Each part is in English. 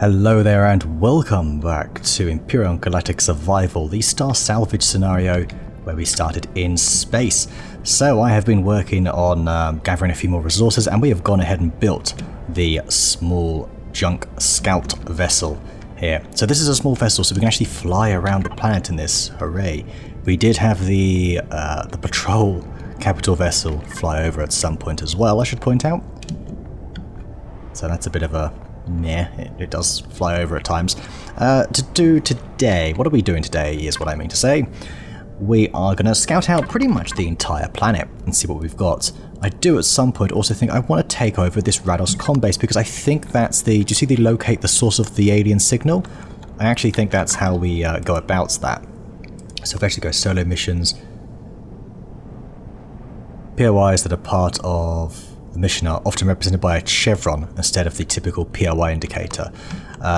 Hello there and welcome back to Empyrion Galactic Survival, the Star Salvage scenario where we started in space. So I have been working on gathering a few more resources and we have gone ahead and built the small junk scout vessel here. So this is a small vessel so we can actually fly around the planet in this, hooray. We did have the patrol capital vessel fly over at some point as well, I should point out. So that's a bit of a meh, it does fly over at times. To do today, what are we doing today is what I mean to say. We are going to scout out pretty much the entire planet and see what we've got. I do at some point also think I want to take over this Rados comm base because I think that's the, do you see the locate the source of the alien signal? I actually think that's how we go about that. So if I actually go solo missions, POIs that are part of the mission are often represented by a chevron instead of the typical POI indicator.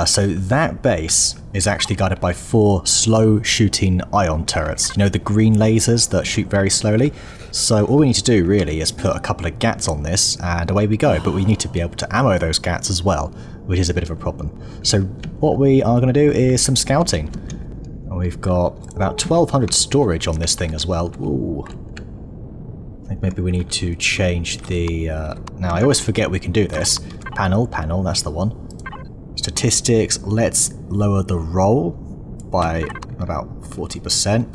So that base is actually guided by 4 slow shooting ion turrets. You know, the green lasers that shoot very slowly. So all we need to do really is put a couple of GATs on this and away we go. But we need to be able to ammo those GATs as well, which is a bit of a problem. So what we are going to do is some scouting. And we've got about 1200 storage on this thing as well. Ooh. I think maybe we need to change the... now, I always forget we can do this. Panel, that's the one. Statistics, let's lower the roll by about 40%.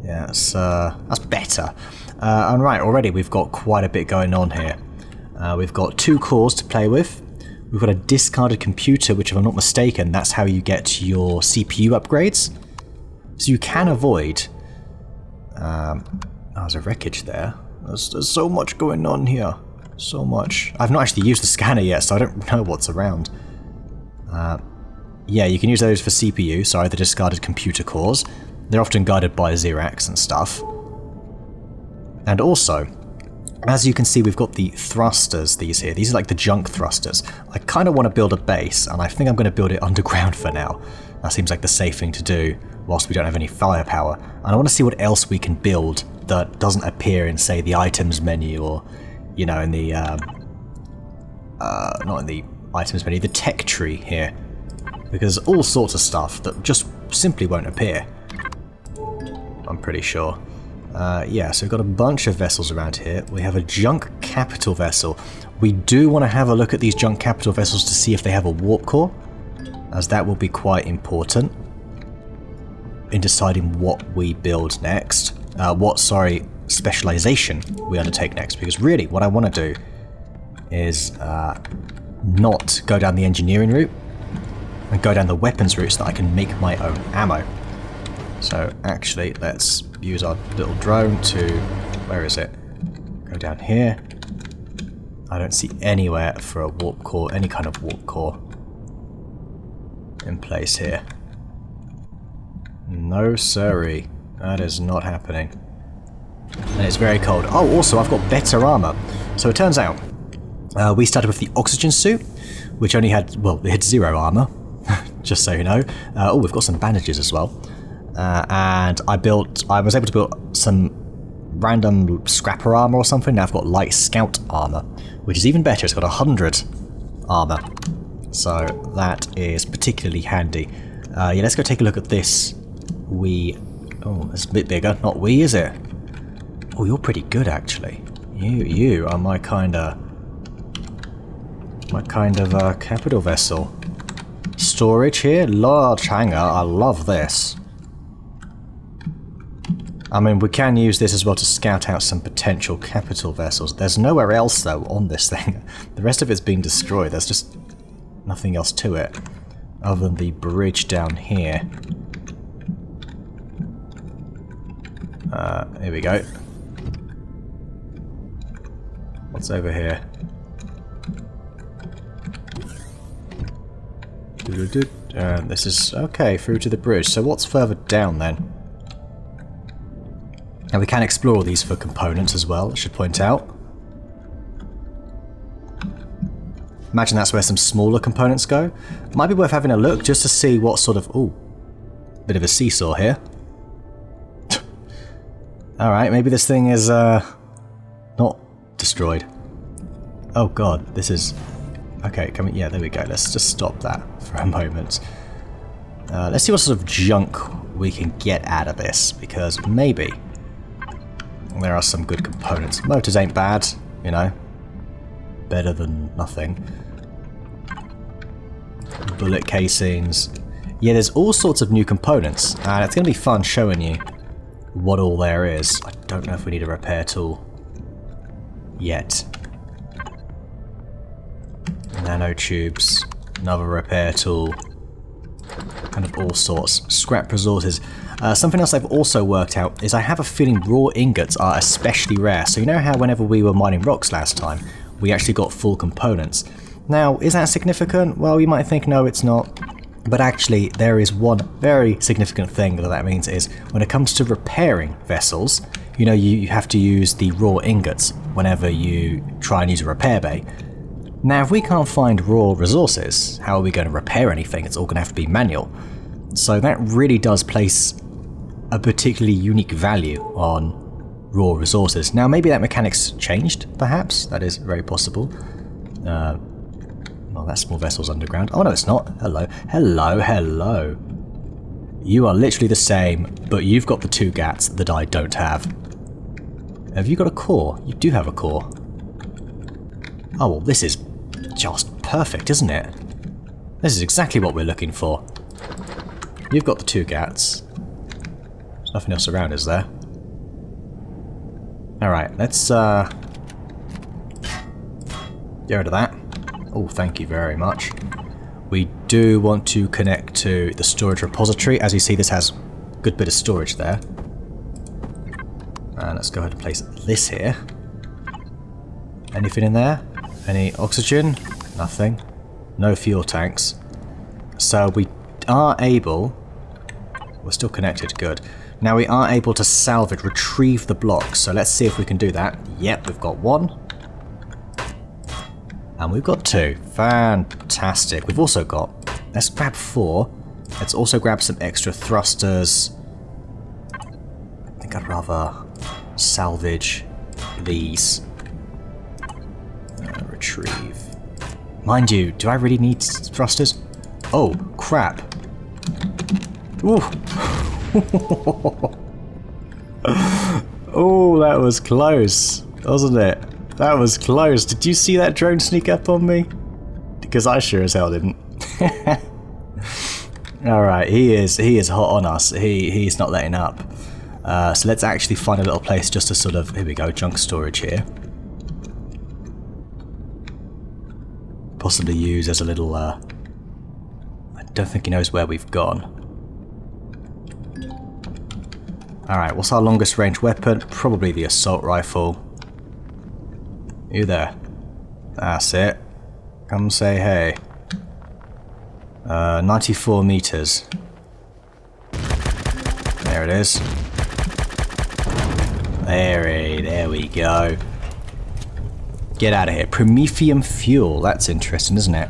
Yeah, that's better. And right, already we've got quite a bit going on here. We've got 2 cores to play with. We've got a discarded computer, which if I'm not mistaken, that's how you get your CPU upgrades. So you can avoid... there's a wreckage there. There's so much going on here. So much. I've not actually used the scanner yet, so I don't know what's around. Yeah, you can use those for CPU, sorry, the discarded computer cores. They're often guided by Xerax and stuff. And also, as you can see, we've got the thrusters, these here. These are like the junk thrusters. I kind of want to build a base, and I think I'm going to build it underground for now. That seems like the safe thing to do, whilst we don't have any firepower. And I want to see what else we can build that doesn't appear in, say, the items menu or, you know, in the, not in the items menu, the tech tree here. Because there's all sorts of stuff that just simply won't appear. I'm pretty sure. Yeah, so we've got a bunch of vessels around here. We have a junk capital vessel. We do want to have a look at these junk capital vessels to see if they have a warp core, as that will be quite important in deciding what we build next. Specialization we undertake next, because really what I want to do is not go down the engineering route and go down the weapons route so that I can make my own ammo. So actually let's use our little drone to, where is it? Go down here. I don't see anywhere for a warp core, any kind of warp core in place here. No siree, that is not happening. And it's very cold. Oh, also I've got better armor. So it turns out we started with the oxygen suit, which only had, well, it had 0 armor, just so you know. Oh, we've got some bandages as well. And I was able to build some random scrapper armor or something. Now I've got light scout armor, which is even better. It's got 100 armor. So that is particularly handy. Yeah, let's go take a look at this. Oh, it's a bit bigger. Not is it? Oh, you're pretty good actually. You are my kind of capital vessel. Storage here, large hangar. I love this. I mean, we can use this as well to scout out some potential capital vessels. There's nowhere else though on this thing. The rest of it's been destroyed. There's just nothing else to it other than the bridge down here. Here we go. What's over here? This is okay, through to the bridge. So what's further down then? Now we can explore all these for components as well, I should point out. Imagine that's where some smaller components go. Might be worth having a look just to see what sort of... Ooh, bit of a seesaw here. Alright, maybe this thing is not destroyed. Oh god, this is Okay, yeah, there we go. Let's just stop that for a moment. Let's see what sort of junk we can get out of this, because maybe there are some good components. Motors ain't bad, you know. Better than nothing. Bullet casings. Yeah, there's all sorts of new components, and it's going to be fun showing you what all there is. I don't know if we need a repair tool yet. Nanotubes, another repair tool, kind of all sorts. Scrap resources. Something else I've also worked out is I have a feeling raw ingots are especially rare. So you know how whenever we were mining rocks last time, we actually got full components. Now, is that significant? Well, you might think no, it's not. But actually, there is one very significant thing that means is when it comes to repairing vessels, you know, you have to use the raw ingots whenever you try and use a repair bay. Now, if we can't find raw resources, how are we going to repair anything? It's all going to have to be manual. So that really does place a particularly unique value on raw resources. Now, maybe that mechanic's changed, perhaps. That is very possible. Well, that's small vessels underground. Oh, no, it's not. Hello. Hello, hello. You are literally the same, but you've got the 2 gats that I don't have. Have you got a core? You do have a core. Oh, well, this is just perfect, isn't it? This is exactly what we're looking for. You've got the 2 gats. There's nothing else around, is there? Alright, let's get rid of that. Oh, thank you very much. We do want to connect to the storage repository. As you see, this has a good bit of storage there. And let's go ahead and place this here. Anything in there? Any oxygen? Nothing. No fuel tanks. So we are able... We're still connected, good. Now we are able to salvage, retrieve the blocks. So let's see if we can do that. Yep, we've got 1. And we've got 2. Fantastic. We've also got... Let's grab 4. Let's also grab some extra thrusters. I think I'd rather salvage these. Retrieve. Mind you, do I really need thrusters? Oh, crap. Ooh. Oh, that was close, wasn't it? That was close. Did you see that drone sneak up on me? Because I sure as hell didn't. Alright, he is hot on us. He's not letting up. So let's actually find a little place just to sort of... Here we go, junk storage here. Possibly use as a little... I don't think he knows where we've gone. Alright, what's our longest range weapon? Probably the assault rifle. You there? That's it. Come say hey. 94 meters. There it is. There we go. Get out of here. Promethium fuel. That's interesting, isn't it?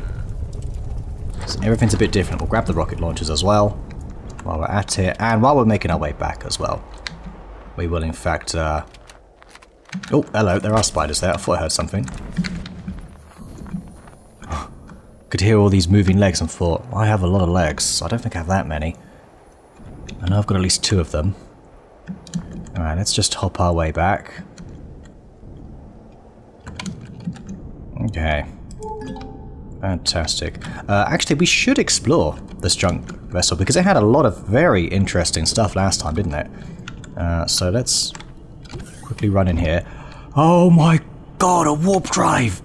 So everything's a bit different. We'll grab the rocket launchers as well while we're at it, and while we're making our way back as well. We will in fact... Oh, hello. There are spiders there. I thought I heard something. Could hear all these moving legs and thought, I have a lot of legs, so I don't think I have that many. I know I've got at least 2 of them. Alright, let's just hop our way back. Okay. Fantastic. Actually, we should explore this junk vessel, because it had a lot of very interesting stuff last time, didn't it? So let's quickly run in here. Oh my god, a warp drive!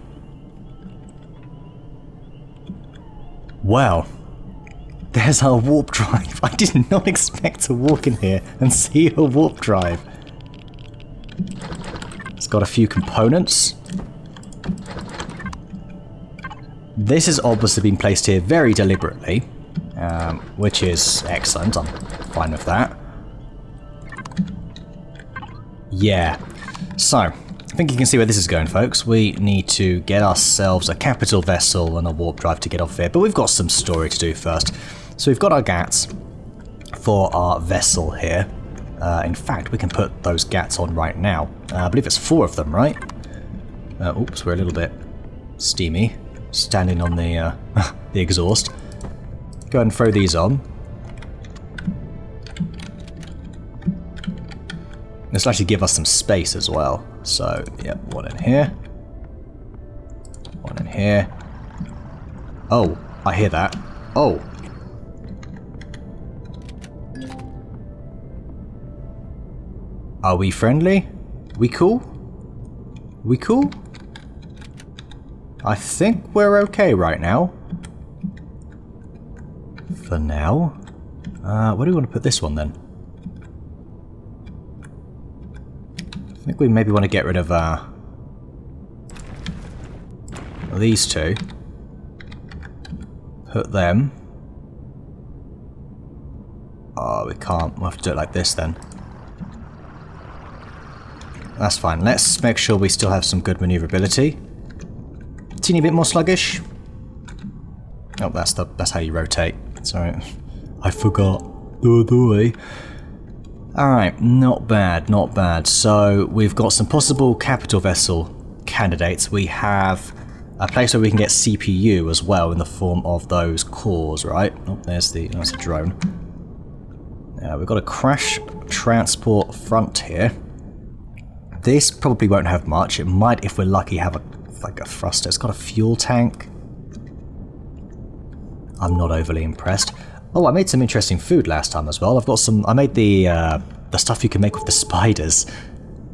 Well, there's our warp drive. I did not expect to walk in here and see a warp drive. It's got a few components. This has obviously been placed here very deliberately, which is excellent. I'm fine with that. Yeah. So, I think you can see where this is going, folks. We need to get ourselves a capital vessel and a warp drive to get off here, but we've got some story to do first. So we've got our gats for our vessel here. In fact, we can put those gats on right now. I believe it's 4 of them, right? Oops, we're a little bit steamy. standing on the the exhaust. Go ahead and throw these on. This will actually give us some space as well. So, yep, one in here. One in here. Oh, I hear that. Oh. Are we friendly? We cool? We cool? I think we're okay right now. For now. Where do we want to put this one then? I think we maybe want to get rid of these two. Put them. Oh, we can't. We'll have to do it like this then. That's fine. Let's make sure we still have some good maneuverability. Teeny bit more sluggish. Oh, that's how you rotate. Sorry, I forgot. Alright, not bad, not bad. So we've got some possible capital vessel candidates. We have a place where we can get CPU as well in the form of those cores, right? Oh, there's a drone. We've got a crash transport front here. This probably won't have much. It might, if we're lucky, have like a thruster. It's got a fuel tank. I'm not overly impressed. Oh, I made some interesting food last time as well. I've got some. I made the stuff you can make with the spiders.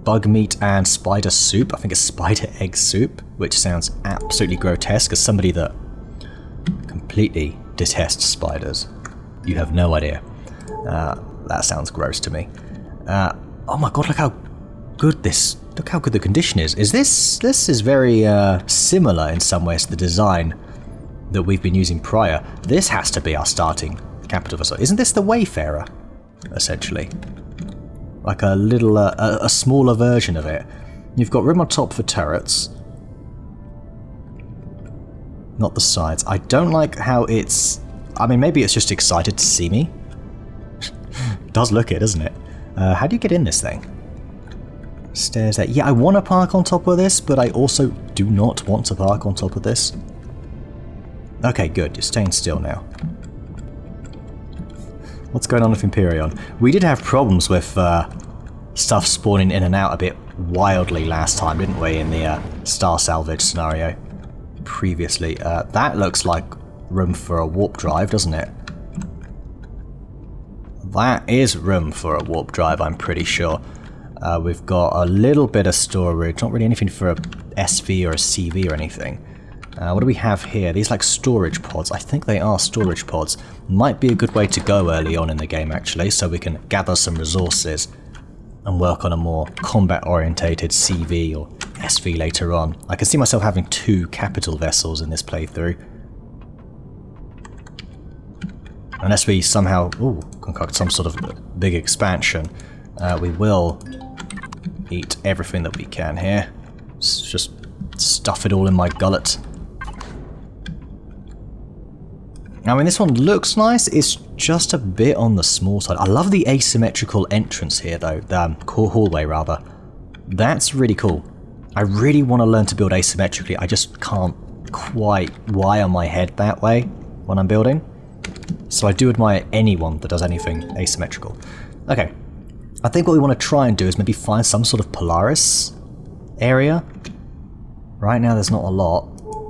Bug meat and spider soup. I think it's spider egg soup, which sounds absolutely grotesque as somebody that completely detests spiders. You have no idea. That sounds gross to me. Oh my god, look how good the condition is. This is very similar in some ways to the design that we've been using prior. This has to be our starting capital vessel. Isn't this the Wayfarer, essentially? Like a little, a smaller version of it. You've got room on top for turrets. Not the sides. I don't like how it's... I mean, maybe it's just excited to see me. It does look it, doesn't it? How do you get in this thing? Stairs there. Yeah, I want to park on top of this, but I also do not want to park on top of this. Okay, good. You're staying still now. What's going on with Empyrion? We did have problems with stuff spawning in and out a bit wildly last time, didn't we, in the Star Salvage scenario previously. That looks like room for a warp drive, doesn't it? That is room for a warp drive, I'm pretty sure. We've got a little bit of storage, not really anything for a SV or a CV or anything. What do we have here? These like storage pods. I think they are storage pods. Might be a good way to go early on in the game actually, so we can gather some resources and work on a more combat orientated CV or SV later on. I can see myself having 2 capital vessels in this playthrough. Unless we somehow concoct some sort of big expansion, we will eat everything that we can here. Just stuff it all in my gullet. I mean, this one looks nice, it's just a bit on the small side. I love the asymmetrical entrance here though, the core hallway rather. That's really cool. I really want to learn to build asymmetrically, I just can't quite wire my head that way when I'm building. So I do admire anyone that does anything asymmetrical. Okay, I think what we want to try and do is maybe find some sort of Polaris area. Right now there's not a lot.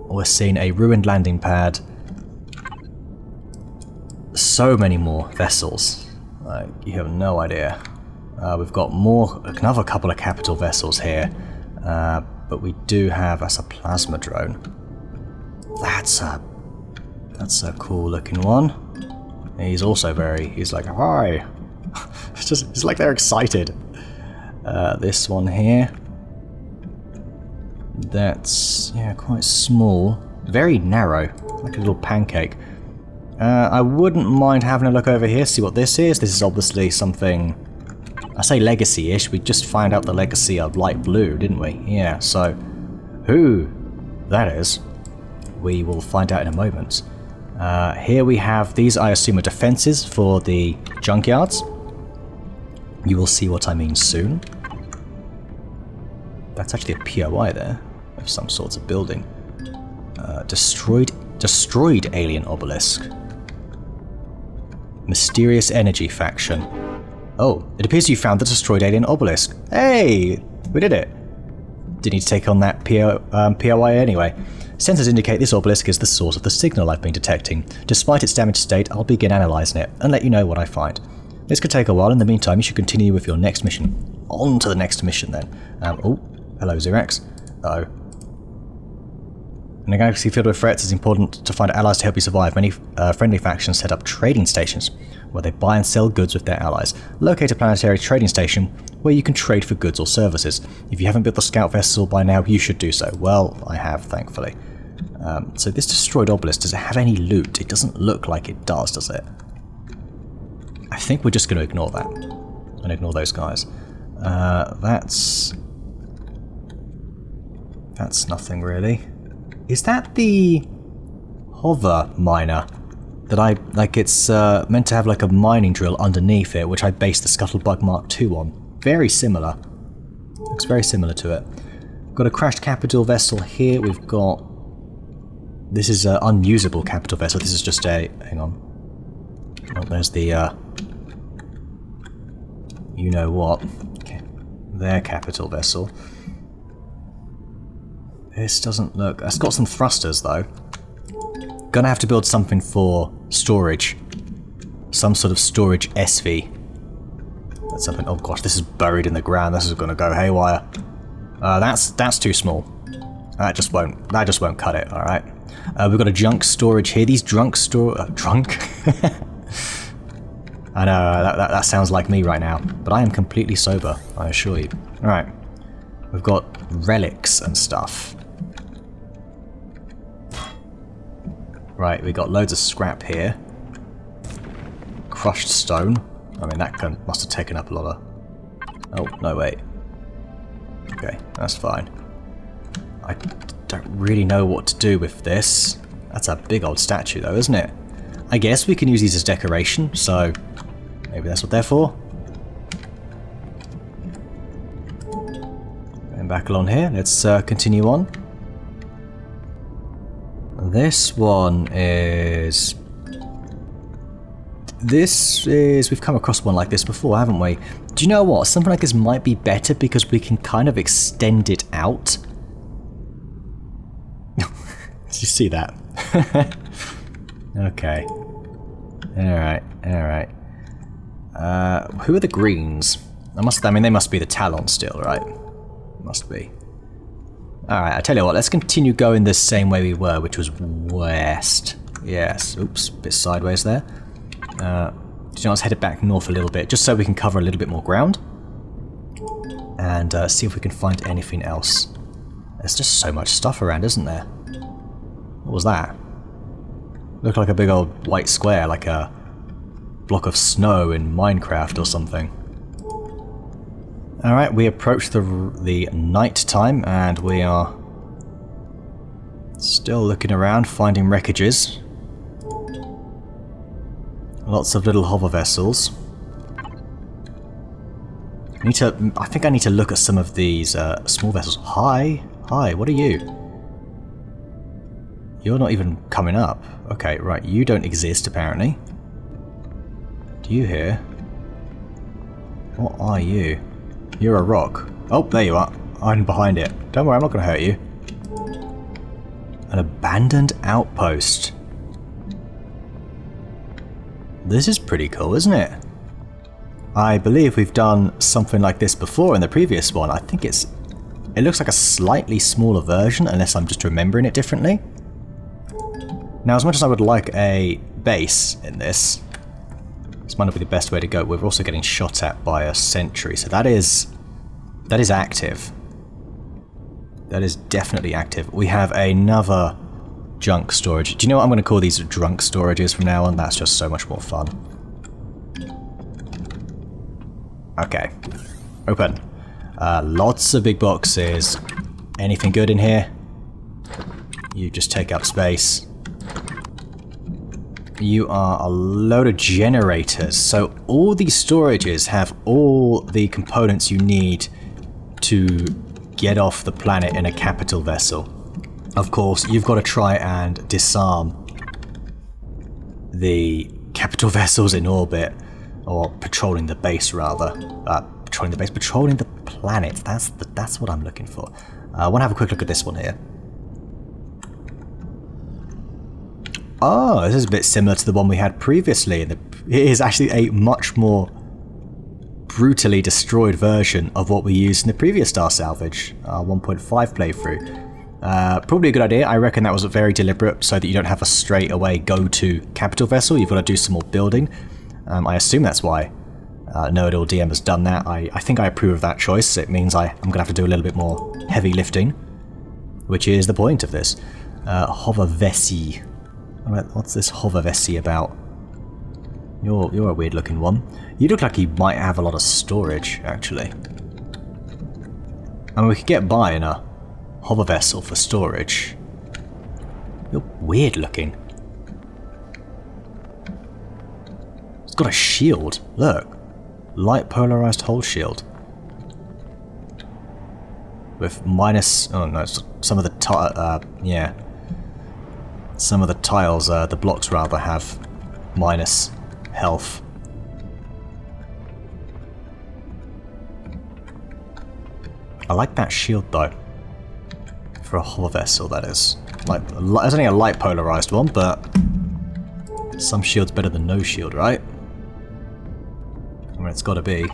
We're seeing a ruined landing pad. So many more vessels. Like, you have no idea. We've got another couple of capital vessels here. But we do have, that's a plasma drone. That's a cool looking one. He's also he's like, hi. It's like they're excited. This one here. That's, yeah, quite small. Very narrow, like a little pancake. I wouldn't mind having a look over here, see what this is. This is obviously something, I say legacy-ish, we just found out the legacy of light blue, didn't we? Yeah, so who that is, we will find out in a moment. Here we have, these I assume are defenses for the junkyards. You will see what I mean soon. That's actually a POI there, of some sort of building. Destroyed alien obelisk. Mysterious energy faction. Oh, it appears you found the destroyed alien obelisk. Hey, we did it. Didn't need to take on that POI anyway. Sensors indicate this obelisk is the source of the signal I've been detecting. Despite its damaged state, I'll begin analysing it and let you know what I find. This could take a while. In the meantime, you should continue with your next mission. On to the next mission then. Oh, hello Xerax. Uh-oh. In a galaxy filled with threats, it's important to find allies to help you survive. Many friendly factions set up trading stations where they buy and sell goods with their allies. Locate a planetary trading station where you can trade for goods or services. If you haven't built the scout vessel by now, you should do so. Well, I have, thankfully. So this destroyed obelisk, does it have any loot? It doesn't look like it does it? I think we're just going to ignore that. And ignore those guys. That's nothing really. Is that the hover miner that it's meant to have like a mining drill underneath it, which I based the Scuttlebug Mark II on? Very similar. Looks very similar to it. Got a crashed capital vessel here. We've got... This is an unusable capital vessel. This is just a... Hang on. Oh, there's the... You know what. Okay. Their capital vessel. This doesn't look... It's got some thrusters, though. Gonna have to build something for storage. Some sort of storage SV. That's something... Oh gosh, this is buried in the ground. This is gonna go haywire. That's too small. That just won't cut it, alright. We've got a junk storage here. These drunk... I know, that sounds like me right now. But I am completely sober, I assure you. Alright. We've got relics and stuff. Right, we got loads of scrap here. Crushed stone. I mean, that must have taken up a lot of... Oh, no, wait. Okay, that's fine. I don't really know what to do with this. That's a big old statue, though, isn't it? I guess we can use these as decoration, so maybe that's what they're for. Going back along here, let's continue on. This one is... We've come across one like this before, haven't we? Do you know what? Something like this might be better because we can kind of extend it out. Did you see that? Okay. Alright. Who are the greens? I mean, they must be the Talons still, right? Must be. Alright, I tell you what, let's continue going the same way we were, which was west. Yes, oops, bit sideways there. Let's head it back north a little bit, just so we can cover a little bit more ground. And see if we can find anything else. There's just so much stuff around, isn't there? What was that? Looked like a big old white square, like a block of snow in Minecraft or something. Alright, we approach the night time, and we are still looking around, finding wreckages. Lots of little hover vessels. I think I need to look at some of these small vessels. Hi, what are you? You're not even coming up. Okay, right, you don't exist apparently. Do you hear? What are you? You're a rock. Oh, there you are. I'm behind it. Don't worry, I'm not going to hurt you. An abandoned outpost. This is pretty cool, isn't it? I believe we've done something like this before in the previous one. I think it looks like a slightly smaller version, unless I'm just remembering it differently. Now, as much as I would like a base in this might not be the best way to go. We're also getting shot at by a sentry, so that is active. That is definitely active. We have another junk storage. Do you know what I'm going to call these? Drunk storages from now on? That's just so much more fun. Okay. Open. Lots of big boxes. Anything good in here? You just take up space. You are a load of generators. So all these storages have all the components you need to get off the planet in a capital vessel. Of course, you've got to try and disarm the capital vessels in orbit, or patrolling the base rather. Patrolling the planet. That's what I'm looking for. I want to have a quick look at this one here. Oh, this is a bit similar to the one we had previously. It is actually a much more brutally destroyed version of what we used in the previous Star Salvage 1.5 playthrough. Probably a good idea. I reckon that was very deliberate so that you don't have a straight away go-to capital vessel. You've got to do some more building. I assume that's why KnowitallDM has done that. I think I approve of that choice. It means I'm going to have to do a little bit more heavy lifting, which is the point of this. Hovervesi. What's this Hovervesi about? You're a weird looking one. You look like you might have a lot of storage, actually. I mean, we could get by in a hover vessel for storage. You're weird looking. It's got a shield. Look. Light polarized hull shield. With minus... Oh no, some of the yeah. Some of the tiles, the blocks rather, have minus health. I like that shield though. For a hover vessel, that is. Like, it's only a light polarized one, but some shield's better than no shield, right? I mean, it's got to be.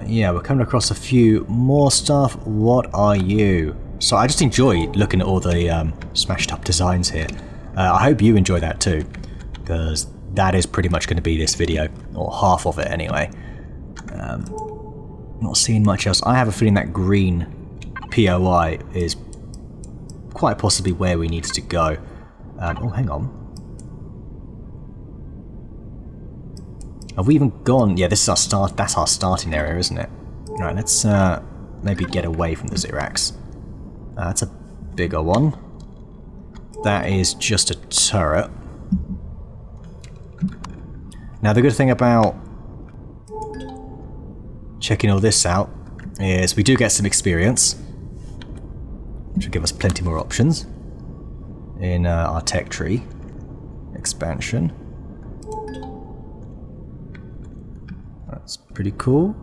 Yeah, we're coming across a few more stuff. What are you? So I just enjoy looking at all the smashed up designs here. I hope you enjoy that too, because that is pretty much going to be this video, or half of it anyway. Not seeing much else. I have a feeling that green POI is quite possibly where we need to go. Oh, hang on. Have we even gone? Yeah, this is our start. That's our starting area, isn't it? Right, let's maybe get away from the Zirax. That's a bigger one. That is just a turret. Now, the good thing about checking all this out is we do get some experience, which will give us plenty more options in our tech tree expansion. That's pretty cool.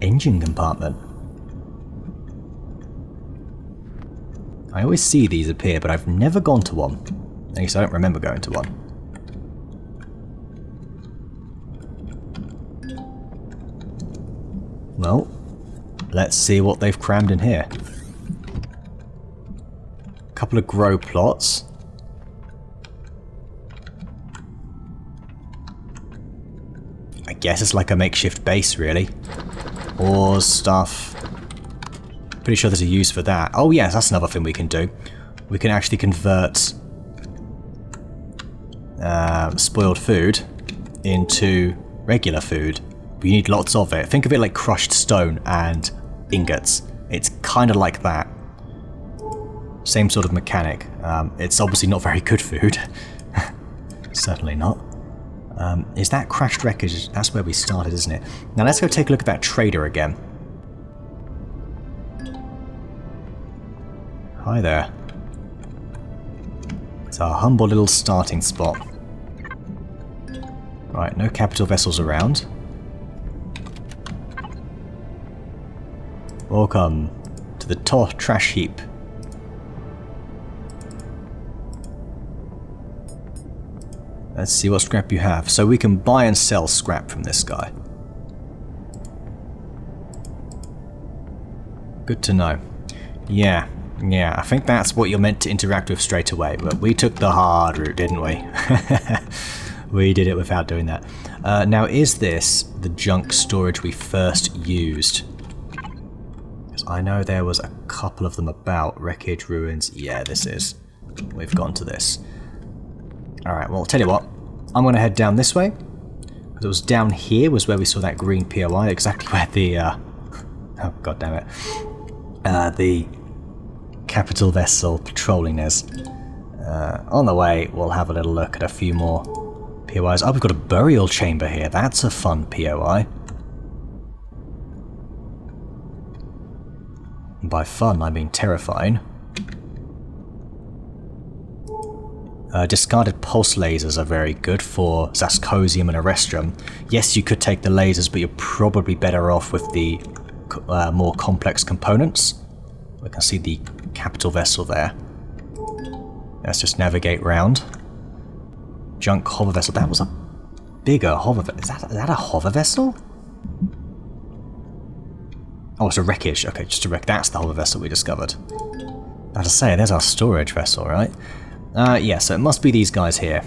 Engine compartment. I always see these appear, but I've never gone to one. At least I don't remember going to one. Well, let's see what they've crammed in here. A couple of grow plots. I guess it's like a makeshift base, really. Ores, stuff. Pretty sure there's a use for that. Oh yes, that's another thing we can do. We can actually convert spoiled food into regular food. But you need lots of it. Think of it like crushed stone and ingots. It's kind of like that. Same sort of mechanic. It's obviously not very good food. Certainly not. Is that crashed wreckage? That's where we started, isn't it? Now let's go take a look at that trader again. Hi there. It's our humble little starting spot. Right, no capital vessels around. Welcome to the trash heap. Let's see what scrap you have. So we can buy and sell scrap from this guy. Good to know. Yeah, I think that's what you're meant to interact with straight away, but we took the hard route, didn't we? We did it without doing that. Now, is this the junk storage we first used? Because I know there was a couple of them about. Wreckage, ruins. Yeah, this is. We've gone to this. Alright, well, I'll tell you what. I'm going to head down this way. Because it was down here was where we saw that green POI, exactly where the... oh, god damn it. The capital vessel patrolling is. On the way, we'll have a little look at a few more POIs. Oh, we've got a burial chamber here. That's a fun POI. by fun, I mean terrifying. Discarded pulse lasers are very good for Zascosium and Erestrum. Yes, you could take the lasers, but you're probably better off with the more complex components. We can see the capital vessel there. Let's just navigate round. Junk hover vessel. That was a bigger hover vessel. Is that a hover vessel? Oh, it's a wreckage. Okay, just a wreck. That's the hover vessel we discovered. About to say, there's our storage vessel, right? Yeah, so it must be these guys here.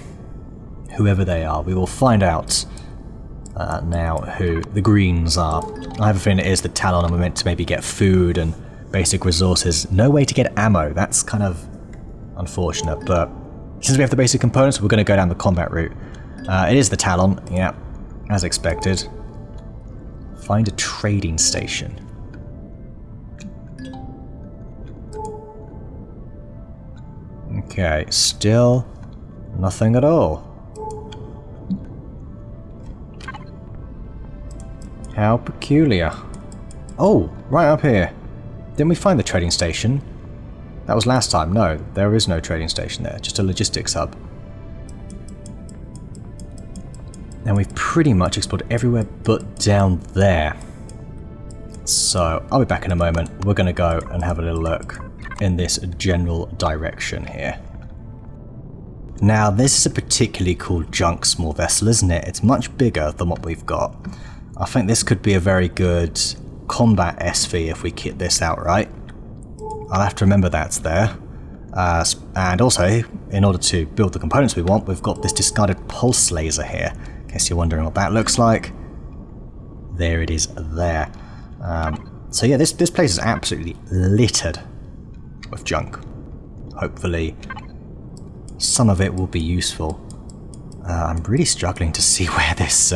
Whoever they are. We will find out now who the greens are. I have a feeling it is the Talon, and we're meant to maybe get food and basic resources. No way to get ammo. That's kind of unfortunate, but since we have the basic components, we're going to go down the combat route. It is the Talon, yeah, as expected. Find a trading station. Okay, still nothing at all. How peculiar. Oh, right up here. Didn't we find the trading station? That was last time. No, there is no trading station there, just a logistics hub. And we've pretty much explored everywhere but down there. So, I'll be back in a moment. We're going to go and have a little look in this general direction here. Now, this is a particularly cool junk small vessel, isn't it? It's much bigger than what we've got. I think this could be a very good combat SV if we kit this out right. I'll have to remember that's there. And also, in order to build the components we want, we've got this discarded pulse laser here. In case you're wondering what that looks like. There it is there. So yeah, this place is absolutely littered with junk. Hopefully some of it will be useful. I'm really struggling to see where this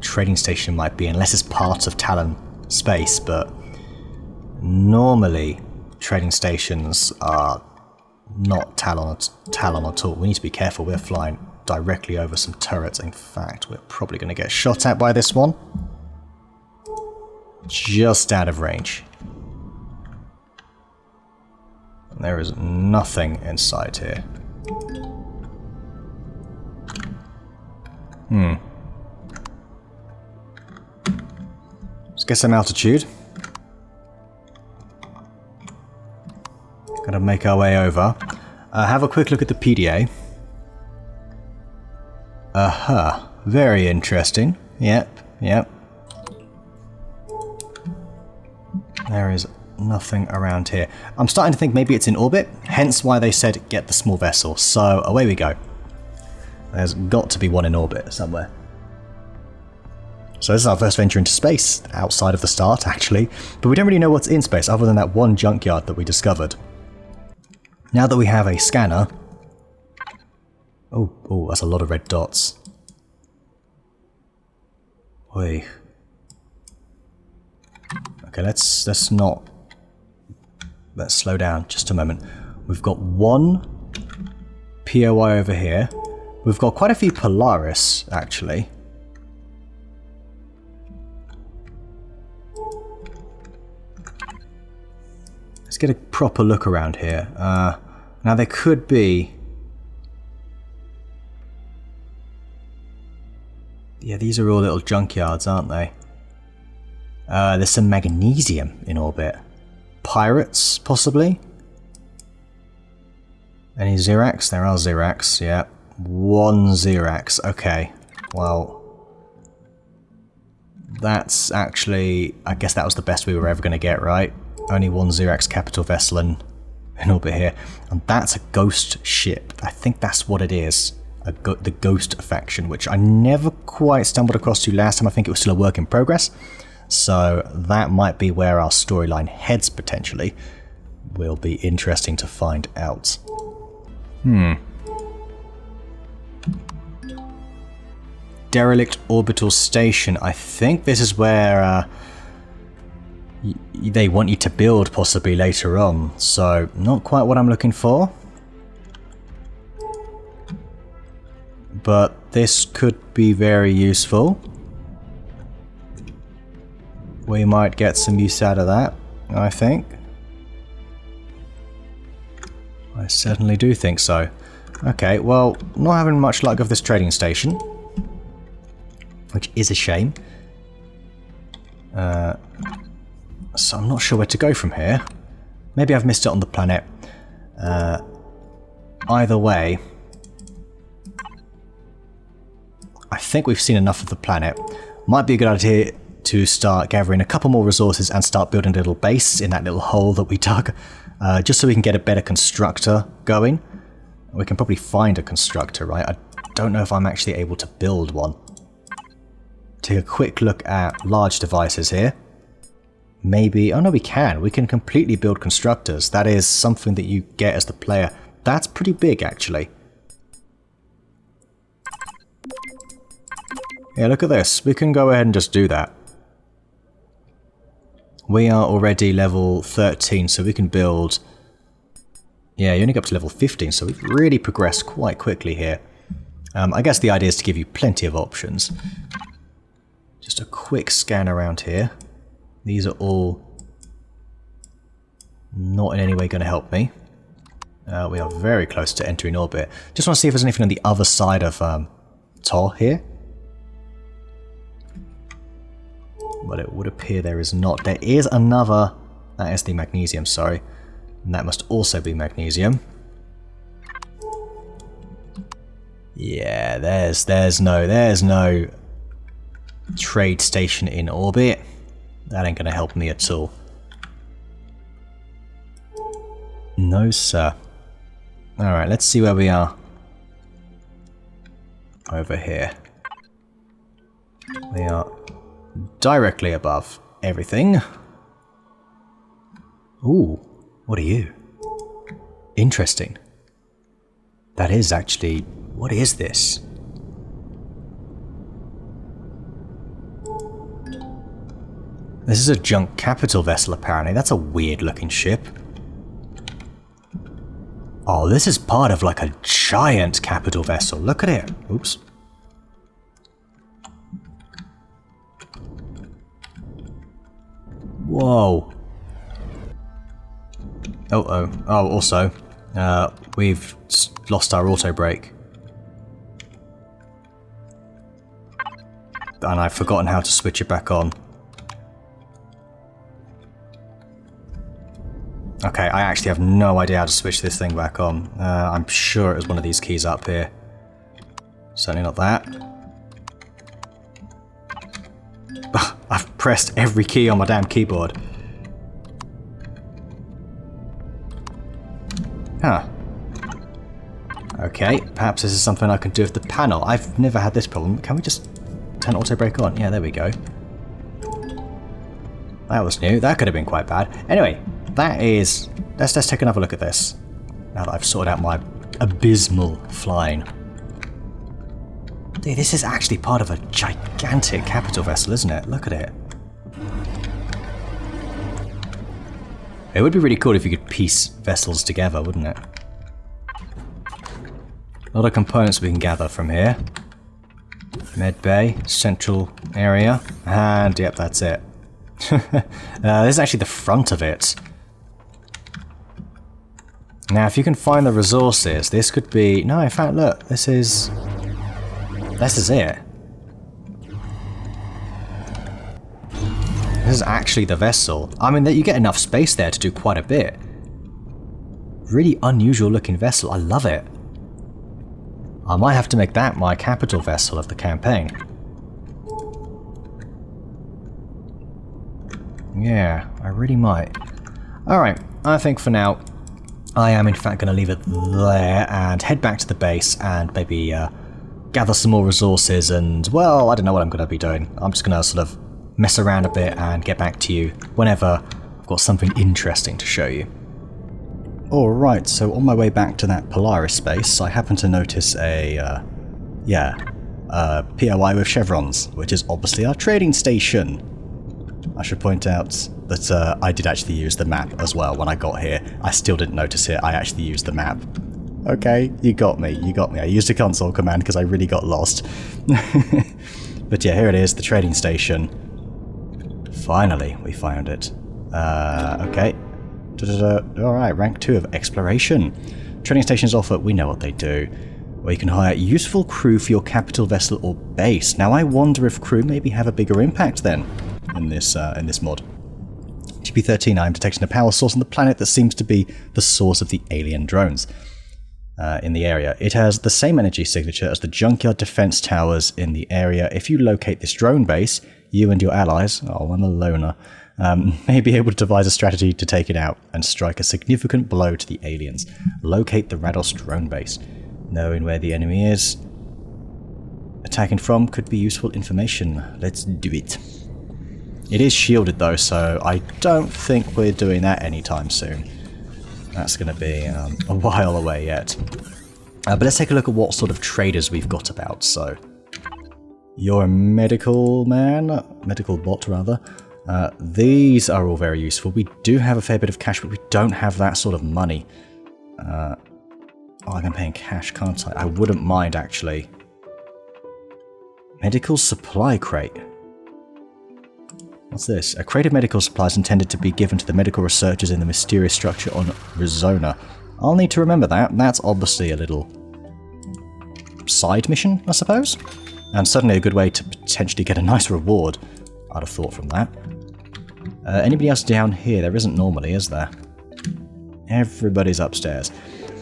trading station might be, unless it's part of Talon space, but normally trading stations are not Talon at all. We need to be careful. We're flying directly over some turrets. In fact, we're probably going to get shot at by this one. Just out of range. There is nothing inside here. Let's get some altitude. Gotta make our way over. Have a quick look at the PDA. Very interesting. Yep. There is nothing around here. I'm starting to think maybe it's in orbit, hence why they said get the small vessel. So away we go. There's got to be one in orbit somewhere. So this is our first venture into space, outside of the start actually, but we don't really know what's in space other than that one junkyard that we discovered. Now that we have a scanner... Oh, that's a lot of red dots. Wait. Okay, let's slow down just a moment. We've got one POI over here. We've got quite a few Polaris, actually. Let's get a proper look around here. Now there could be... Yeah, these are all little junkyards, aren't they? There's some magnesium in orbit. Pirates, possibly? Any Xerax? There are Xerax, yeah. One Xerax, okay. Well... That's actually... I guess that was the best we were ever going to get, right? Only one Xerax capital vessel in orbit here. And that's a ghost ship. I think that's what it is. The Ghost faction, which I never quite stumbled across to last time. I think it was still a work in progress. So that might be where our storyline heads potentially. Will be interesting to find out. Derelict orbital station. I think this is where they want you to build possibly later on. So not quite what I'm looking for. But this could be very useful. we might get some use out of that, I think. I certainly do think so. Okay, well, not having much luck with this trading station, which is a shame. So I'm not sure where to go from here. Maybe I've missed it on the planet. Either way, I think we've seen enough of the planet. Might be a good idea to start gathering a couple more resources and start building a little base in that little hole that we dug, just so we can get a better constructor going. We can probably find a constructor, right? I don't know if I'm actually able to build one. Take a quick look at large devices here. Maybe... oh no, we can. We can completely build constructors. That is something that you get as the player. That's pretty big, actually. Yeah, look at this. We can go ahead and just do that. We are already level 13, so we can build... yeah, you only go up to level 15, so we've really progressed quite quickly here. I guess the idea is to give you plenty of options. Just a quick scan around here. These are all not in any way going to help me. We are very close to entering orbit. Just want to see if there's anything on the other side of Tor here. But it would appear there is not. There is another... that is the magnesium, sorry. And that must also be magnesium. Yeah, there's no trade station in orbit. That ain't gonna help me at all. No, sir. Alright, let's see where we are. Over here. We are directly above everything. Ooh, what are you? Interesting. That is actually... what is this? This is a junk capital vessel, apparently. That's a weird looking ship. Oh, this is part of like a giant capital vessel. Look at it. Oops. Whoa. Oh, also, we've lost our auto brake. And I've forgotten how to switch it back on. Okay, I actually have no idea how to switch this thing back on. I'm sure it was one of these keys up here. Certainly not that. I've pressed every key on my damn keyboard. Huh. Okay, perhaps this is something I can do with the panel. I've never had this problem. Can we just turn auto brake on? Yeah, there we go. That was new. That could have been quite bad. Anyway, that is... let's take another look at this. Now that I've sorted out my abysmal flying. Dude, this is actually part of a gigantic capital vessel, isn't it? Look at it. It would be really cool if you could piece vessels together, wouldn't it? A lot of components we can gather from here. Med bay, central area, and yep, that's it. This is actually the front of it. Now, if you can find the resources, this could be... no, in fact, look, this is it. This is actually the vessel. I mean, you get enough space there to do quite a bit. Really unusual looking vessel. I love it. I might have to make that my capital vessel of the campaign. Yeah, I really might. Alright, I think for now, I am in fact going to leave it there and head back to the base and maybe gather some more resources and, well, I don't know what I'm going to be doing. I'm just going to sort of mess around a bit and get back to you whenever I've got something interesting to show you. Alright, so on my way back to that Polaris space, I happened to notice a POI with chevrons, which is obviously our trading station. I should point out that I did actually use the map as well when I got here. I still didn't notice it, I actually used the map. Okay, you got me. I used a console command because I really got lost. But yeah, here it is, the trading station. Finally, we found it. Okay. Alright, rank 2 of exploration. Training stations offer, we know what they do. Where you can hire useful crew for your capital vessel or base. Now I wonder if crew maybe have a bigger impact then in this mod. TP-13, I am detecting a power source on the planet that seems to be the source of the alien drones in the area. It has the same energy signature as the junkyard defense towers in the area. If you locate this drone base, you and your allies, oh, I'm a loner, may be able to devise a strategy to take it out and strike a significant blow to the aliens. Locate the Rados drone base. Knowing where the enemy is attacking from could be useful information. Let's do it. It is shielded though, so I don't think we're doing that anytime soon. That's going to be a while away yet. But let's take a look at what sort of traders we've got about. So, you're a medical man, medical bot rather. These are all very useful. We do have a fair bit of cash, but we don't have that sort of money. Oh, I can pay in cash, can't I? I wouldn't mind, actually. Medical supply crate. What's this? A crate of medical supplies intended to be given to the medical researchers in the mysterious structure on Rizona. I'll need to remember that. That's obviously a little side mission, I suppose. And certainly a good way to potentially get a nice reward, I'd have thought from that. Anybody else down here? There isn't normally, is there? Everybody's upstairs.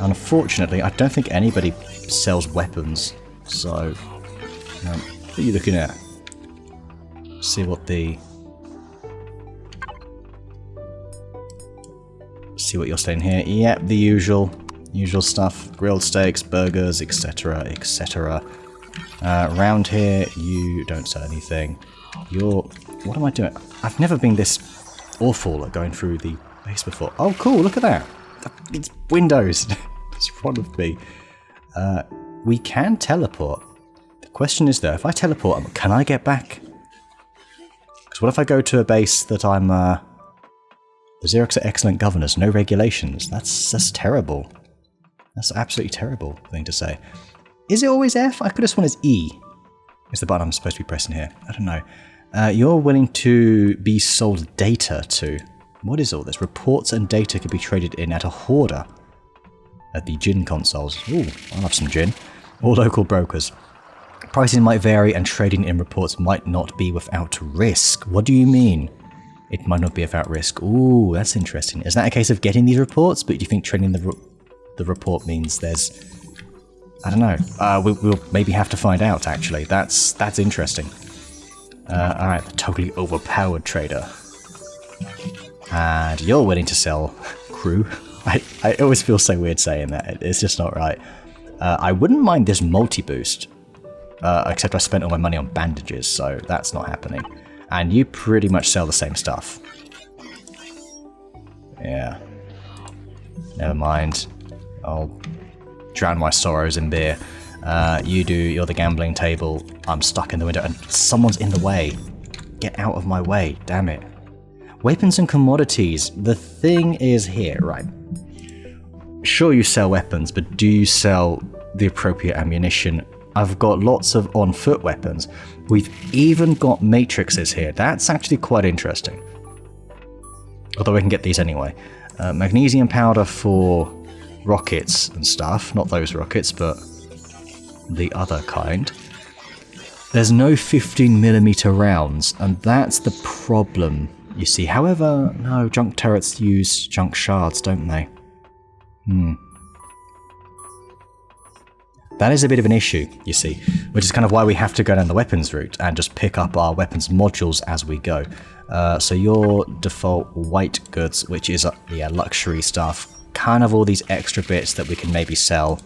Unfortunately, I don't think anybody sells weapons, so what are you looking at? See what you're saying here. Yep, the usual stuff: grilled steaks, burgers, etc., etc. Round here, you don't sell anything. What am I doing? I've never been this awful at going through the base before. Oh, cool! Look at that. It's windows. It's in front of me. We can teleport. The question is though, if I teleport, can I get back? Because what if I go to a base that I'm the Xerox are excellent governors, no regulations? That's terrible. That's absolutely terrible thing to say. Is it always F? I could have sworn it's E. Is the button I'm supposed to be pressing here? I don't know. You're willing to be sold data to. What is all this? Reports and data can be traded in at a hoarder. At the gin consoles. Ooh, I'll have some gin. Or local brokers. Pricing might vary and trading in reports might not be without risk. What do you mean? It might not be without risk. Ooh, that's interesting. Is that a case of getting these reports? But do you think trading the report means there's... I don't know. We'll maybe have to find out, actually. That's interesting. Alright, the totally overpowered trader. And you're willing to sell crew. I always feel so weird saying that. It's just not right. I wouldn't mind this multi-boost. Except I spent all my money on bandages, so that's not happening. And you pretty much sell the same stuff. Yeah. Never mind. I'll drown my sorrows in beer. You're the gambling table. I'm stuck in the window and someone's in the way. Get out of my way, damn it. Weapons and commodities. The thing is here, right. Sure, you sell weapons, but do you sell the appropriate ammunition? I've got lots of on-foot weapons. We've even got matrices here. That's actually quite interesting. Although we can get these anyway. Magnesium powder for rockets and stuff. Not those rockets, but the other kind. There's no 15mm rounds, and that's the problem, you see. However, no, junk turrets use junk shards, don't they? That is a bit of an issue, you see, which is kind of why we have to go down the weapons route and just pick up our weapons modules as we go. So your default white goods, which is luxury stuff, kind of all these extra bits that we can maybe sell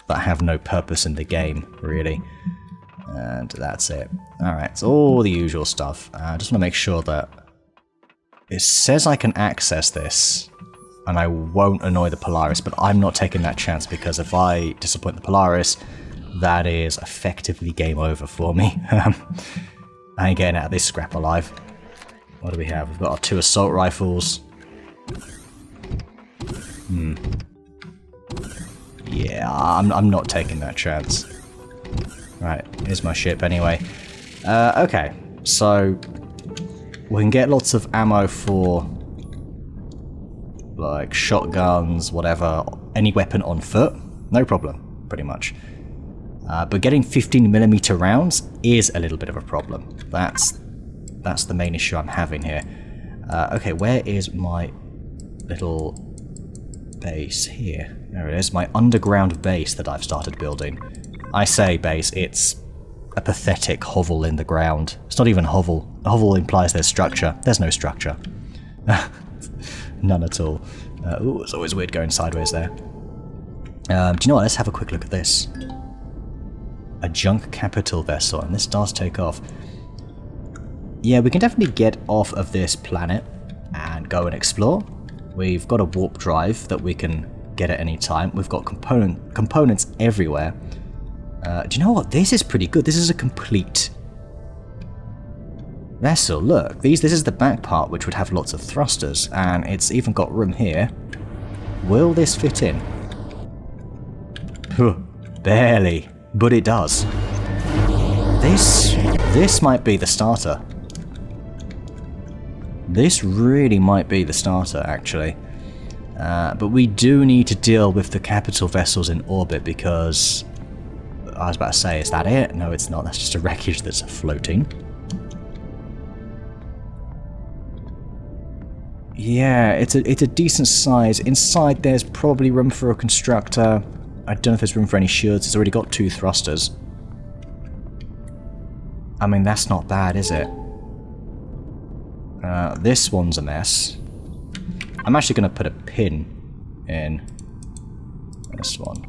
that have no purpose in the game, really. And that's it. Alright, it's all the usual stuff. I just want to make sure that it says I can access this and I won't annoy the Polaris, but I'm not taking that chance because if I disappoint the Polaris, that is effectively game over for me. I ain't getting out of this scrap alive. What do we have? We've got our 2 assault rifles. Yeah, I'm not taking that chance. Right, here's my ship anyway. Okay, so We can get lots of ammo for like shotguns, whatever, any weapon on foot, no problem, pretty much. But getting 15mm rounds is a little bit of a problem. That's the main issue I'm having here. Okay, where is my little base here? There it is, my underground base that I've started building. I say base, it's a pathetic hovel in the ground. It's not even a hovel. A hovel implies there's structure. There's no structure. None at all. Ooh, it's always weird going sideways there. Do you know what? Let's have a quick look at this. A junk capital vessel, and this does take off. Yeah, we can definitely get off of this planet and go and explore. We've got a warp drive that we can get at any time. We've got components everywhere. Do you know what? This is pretty good. This is a complete vessel. Look, this is the back part, which would have lots of thrusters, and it's even got room here. Will this fit in? Barely, but it does. This might be the starter. This really might be the starter, actually. But we do need to deal with the capital vessels in orbit, because I was about to say, is that it? No, it's not. That's just a wreckage that's floating. Yeah, it's a decent size. Inside there's probably room for a constructor. I don't know if there's room for any shields. It's already got 2 thrusters. I mean, that's not bad, is it? This one's a mess. I'm actually going to put a pin in this one.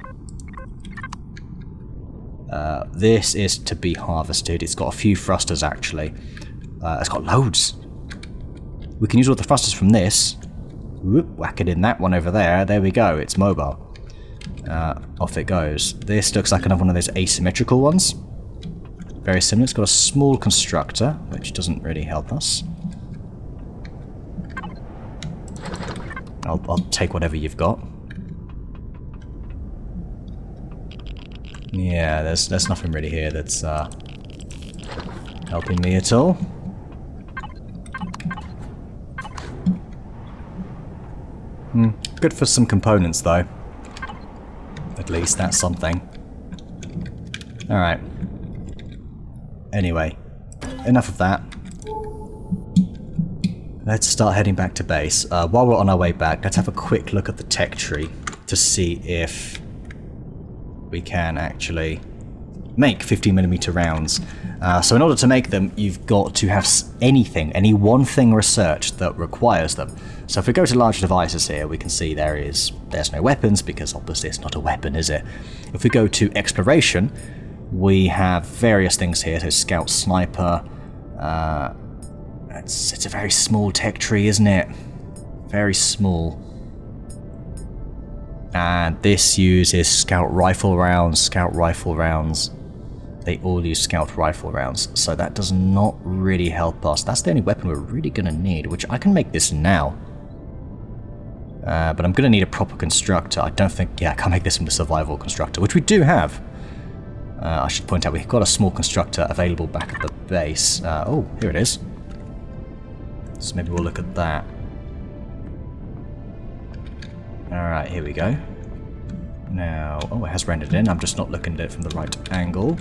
This is to be harvested. It's got a few thrusters, actually. It's got loads. We can use all the thrusters from this. Whoop, whack it in that one over there. There we go. It's mobile. Off it goes. This looks like another one of those asymmetrical ones. Very similar. It's got a small constructor, which doesn't really help us. I'll take whatever you've got. Yeah, there's nothing really here that's helping me at all. Good for some components, though. At least that's something. Alright. Anyway, enough of that. Let's start heading back to base. While we're on our way back, let's have a quick look at the tech tree to see if we can actually make 15mm rounds. So in order to make them, you've got to have any one thing researched that requires them. So if we go to large devices here, we can see there's no weapons, because obviously it's not a weapon, is it? If we go to exploration, we have various things here. So scout, sniper. It's a very small tech tree, isn't it? Very small. And this uses scout rifle rounds. They all use scout rifle rounds. So that does not really help us. That's the only weapon we're really going to need, which I can make this now. But I'm going to need a proper constructor. I don't think... Yeah, I can't make this from the survival constructor, which we do have. I should point out we've got a small constructor available back at the base. Oh, here it is. So maybe we'll look at that. Alright, here we go. Now, oh, it has rendered in. I'm just not looking at it from the right angle.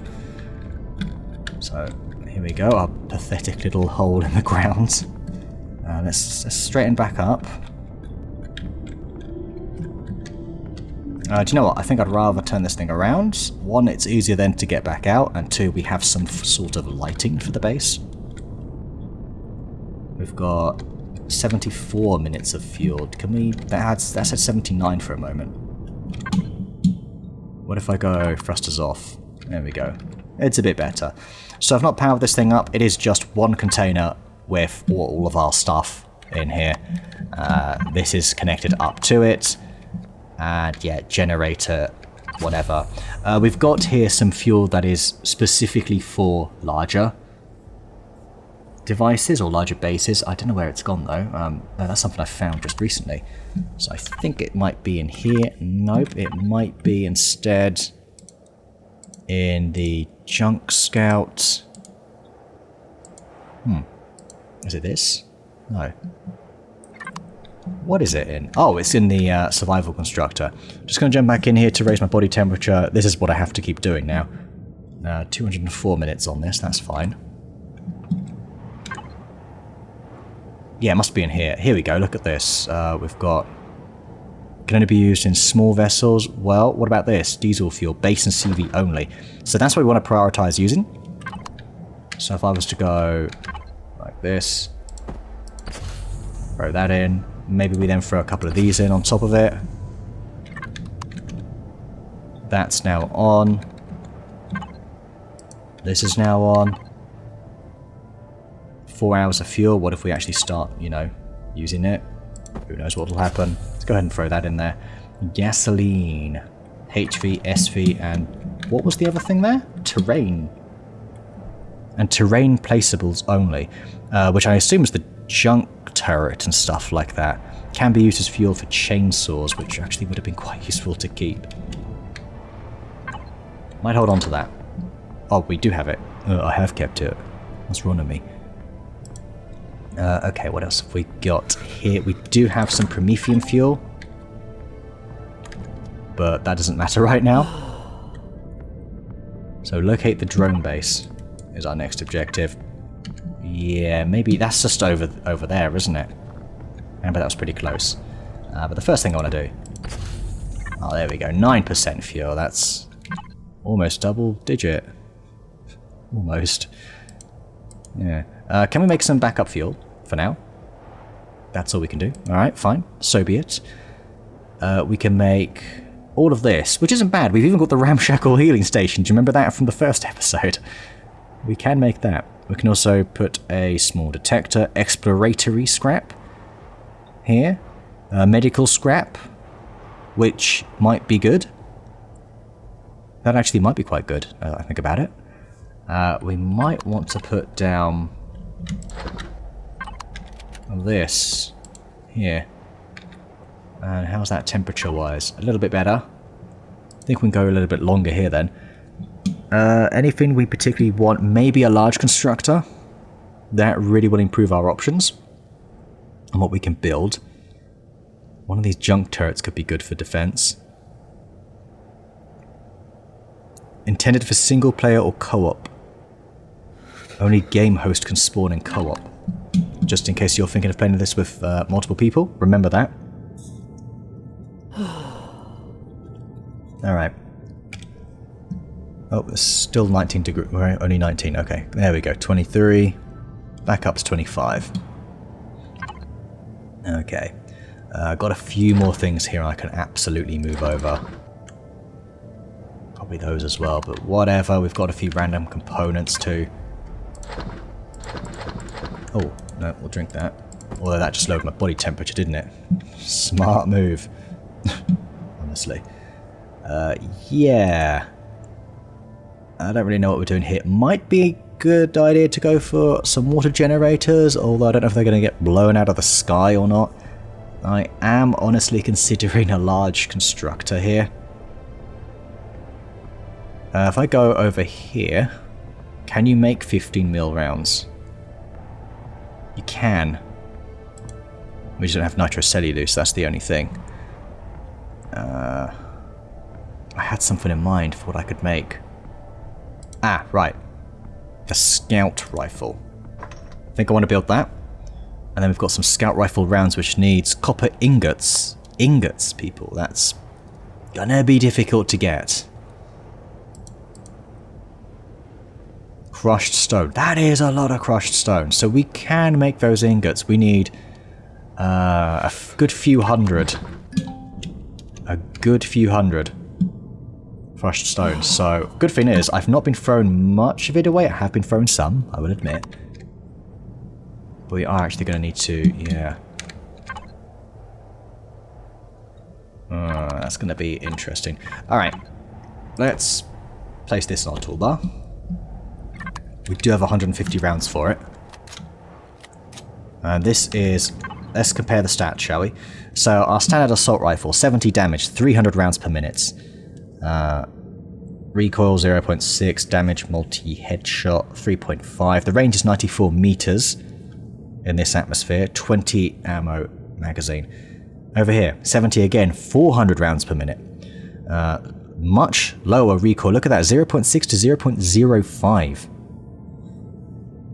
So, here we go. Our pathetic little hole in the ground. Let's straighten back up. Do you know what? I think I'd rather turn this thing around. 1, it's easier then to get back out, and 2, we have some sort of lighting for the base. We've got 74 minutes of fuel. Can we... That's at 79 for a moment. What if I go thrusters off? There we go. It's a bit better. So I've not powered this thing up. It is just one container with all of our stuff in here. This is connected up to it. And yeah, generator, whatever. We've got here some fuel that is specifically for larger devices or larger bases. I don't know where it's gone though. No, that's something I found just recently. So I think it might be in here. Nope, it might be instead in the junk scout. Is it this? No. What is it in? Oh, it's in the survival constructor. Just going to jump back in here to raise my body temperature. This is what I have to keep doing now. 204 minutes on this, that's fine. Yeah, it must be in here. Here we go, look at this. We've got... Can only be used in small vessels. Well, what about this? Diesel fuel, base and CV only. So that's what we want to prioritize using. So if I was to go like this, throw that in. Maybe we then throw a couple of these in on top of it. That's now on. This is now on. 4 hours of fuel. What if we actually start, you know, using it? Who knows what will happen. Let's go ahead and throw that in there. Gasoline. HV, SV, and what was the other thing there? Terrain. And terrain placeables only. Which I assume is the junk turret and stuff like that. Can be used as fuel for chainsaws, which actually would have been quite useful to keep. Might hold on to that. Oh, we do have it. I have kept it. What's wrong with me? Okay, what else have we got here? We do have some Promethean fuel. But that doesn't matter right now. So locate the drone base is our next objective. Yeah, maybe that's just over there, isn't it? Remember, that was pretty close. But the first thing I want to do... Oh, there we go. 9% fuel. That's almost double digit. Almost. Yeah. Can we make some backup fuel for now? That's all we can do. Alright, fine. So be it. We can make all of this, which isn't bad. We've even got the ramshackle healing station. Do you remember that from the first episode? We can make that. We can also put a small detector, exploratory scrap here, medical scrap, which might be good. That actually might be quite good, I think about it. We might want to put down this here. And how's that temperature-wise? A little bit better. I think we can go a little bit longer here then. Anything we particularly want? Maybe a large constructor. That really will improve our options and what we can build. One of these junk turrets could be good for defense. Intended for single player or co-op. Only game host can spawn in co-op. Just in case you're thinking of playing this with multiple people, remember that. Alright. Oh, it's still 19 degrees. We're only 19. Okay, there we go. 23. Back up to 25. Okay. Got a few more things here I can absolutely move over. Probably those as well, but whatever. We've got a few random components too. Oh, no, we'll drink that. Although that just lowered my body temperature, didn't it? Smart move. Honestly. Yeah. I don't really know what we're doing here. Might be a good idea to go for some water generators, although I don't know if they're going to get blown out of the sky or not. I am honestly considering a large constructor here. If I go over here, can you make 15 mil rounds? You can. We just don't have nitrocellulose, that's the only thing. I had something in mind for what I could make. Ah, right. The scout rifle. I think I want to build that. And then we've got some scout rifle rounds which needs copper ingots. Ingots, people. That's gonna be difficult to get. Crushed stone. That is a lot of crushed stone. So we can make those ingots. We need a good few hundred. A good few hundred crushed stones. So, good thing is, I've not been throwing much of it away. I have been throwing some, I will admit. But we are actually going to need to, yeah. That's going to be interesting. Alright, let's place this on our toolbar. We do have 150 rounds for it. And this is... Let's compare the stats, shall we? So, our standard assault rifle, 70 damage, 300 rounds per minute. Recoil 0.6, damage multi-headshot 3.5. The range is 94 meters. in this atmosphere, 20 ammo magazine. Over here, 70 again, 400 rounds per minute. Much lower recoil. Look at that, 0.6 to 0.05.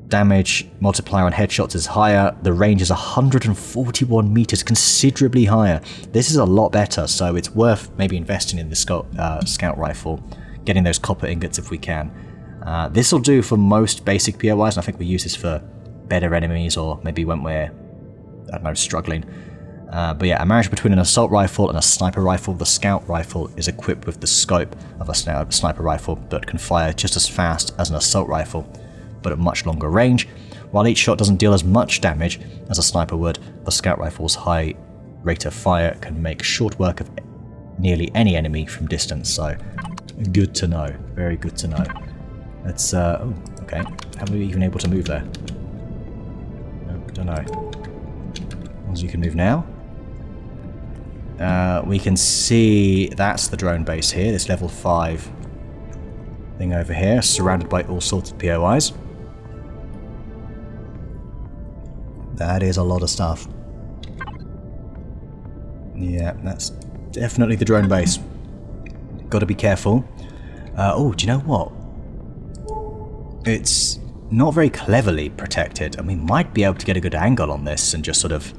Damage multiplier on headshots is higher. The range is 141 meters, considerably higher. This is a lot better, so it's worth maybe investing in the scout rifle, getting those copper ingots if we can. This will do for most basic POIs, and I think we use this for better enemies or maybe when we're, I don't know, struggling. But yeah, a marriage between an assault rifle and a sniper rifle. The scout rifle is equipped with the scope of a sniper rifle, but can fire just as fast as an assault rifle, but at much longer range. While each shot doesn't deal as much damage as a sniper would, the scout rifle's high rate of fire can make short work of nearly any enemy from distance, so good to know, very good to know. Let's, oh, okay, how are we even able to move there? No, don't know. As you can move now. We can see that's the drone base here, this level 5 thing over here, surrounded by all sorts of POIs. That is a lot of stuff. Yeah, that's definitely the drone base. Got to be careful. Oh, do you know what? It's not very cleverly protected, and we might be able to get a good angle on this and just sort of...